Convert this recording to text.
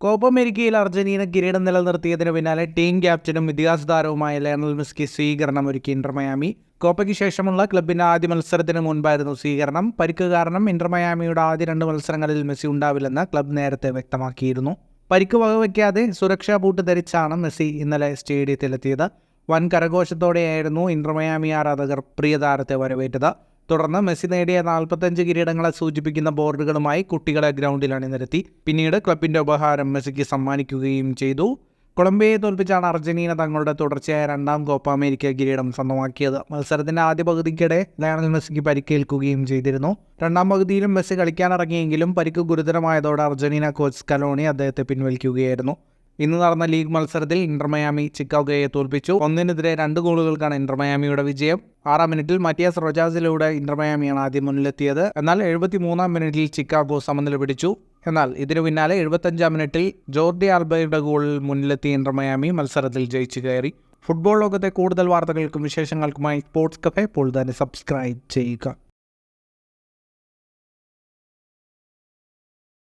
Copa അമേരിക്കയിൽ Argentina കിരീടം നിലനിർത്തിയതിന് പിന്നാലെ ടീം ക്യാപ്റ്റനും ഇതിഹാസ താരവുമായ ലയണൽ മെസ്സിക്ക് സ്വീകരണം ഒരുക്കി ഇന്റർ മയാമി. കോപ്പയ്ക്ക് ശേഷമുള്ള ക്ലബിന്റെ ആദ്യ മത്സരത്തിന് മുൻപായിരുന്നു സ്വീകരണം. പരിക്ക് കാരണം ഇന്റർ മയാമിയുടെ ആദ്യ 2 മത്സരങ്ങളിൽ മെസ്സി ഉണ്ടാവില്ലെന്ന് ക്ലബ് നേരത്തെ വ്യക്തമാക്കിയിരുന്നു. പരിക്ക് വകവയ്ക്കാതെ സുരക്ഷാ ബൂട്ട് ധരിച്ചാണ് മെസ്സി ഇന്നലെ സ്റ്റേഡിയത്തിലെത്തിയത്. വൻ കരഘോഷത്തോടെയായിരുന്നു ഇന്റർ മയാമി ആരാധകർ പ്രിയ താരത്തെ വരവേറ്റത്. തുടർന്ന് മെസ്സി നേടിയ 45 കിരീടങ്ങളെ സൂചിപ്പിക്കുന്ന ബോർഡുകളുമായി കുട്ടികളെ ഗ്രൗണ്ടിൽ അണിനിരത്തി. പിന്നീട് ക്ലബിന്റെ ഉപഹാരം മെസ്സിക്ക് സമ്മാനിക്കുകയും ചെയ്തു. കൊളംബിയയെ തോൽപ്പിച്ചാണ് അർജന്റീന തങ്ങളുടെ തുടർച്ചയായ 2ാം കോപ്പ അമേരിക്ക കിരീടം സ്വന്തമാക്കിയത്. മത്സരത്തിന്റെ ആദ്യ പകുതിക്കിടെ ലയണൽ മെസ്സിക്ക് പരിക്കേൽക്കുകയും ചെയ്തിരുന്നു. 2ാം പകുതിയിലും മെസ്സി കളിക്കാനിറങ്ങിയെങ്കിലും പരിക്ക് ഗുരുതരമായതോടെ അർജന്റീന കോച്ച് സ്കലോണി അദ്ദേഹത്തെ പിൻവലിക്കുകയായിരുന്നു. ഇന്ന് നടന്ന ലീഗ് മത്സരത്തിൽ ഇന്റർ മയാമി ചിക്കാഗോയെ തോൽപ്പിച്ചു. 1-നെതിരെ 2 ഗോളുകൾക്കാണ് ഇന്റർ മയാമിയുടെ വിജയം. 6ാം മിനിറ്റിൽ മറ്റിയാസ് റൊജാസിലൂടെ ഇന്റർ മയാമിയാണ് ആദ്യം മുന്നിലെത്തിയത്. എന്നാൽ 73ാം മിനിറ്റിൽ ചിക്കാഗോ സമനില പിടിച്ചു. എന്നാൽ ഇതിനു പിന്നാലെ 75ാം മിനിറ്റിൽ ജോർഡി ആൽബയുടെ ഗോളിൽ മുന്നിലെത്തിയ ഇന്റർ മയാമി മത്സരത്തിൽ ജയിച്ചു കയറി. ഫുട്ബോൾ ലോകത്തെ കൂടുതൽ വാർത്തകൾക്കും വിശേഷങ്ങൾക്കുമായി സ്പോർട്സ് കഫേ ഇപ്പോൾ തന്നെ സബ്സ്ക്രൈബ് ചെയ്യുക.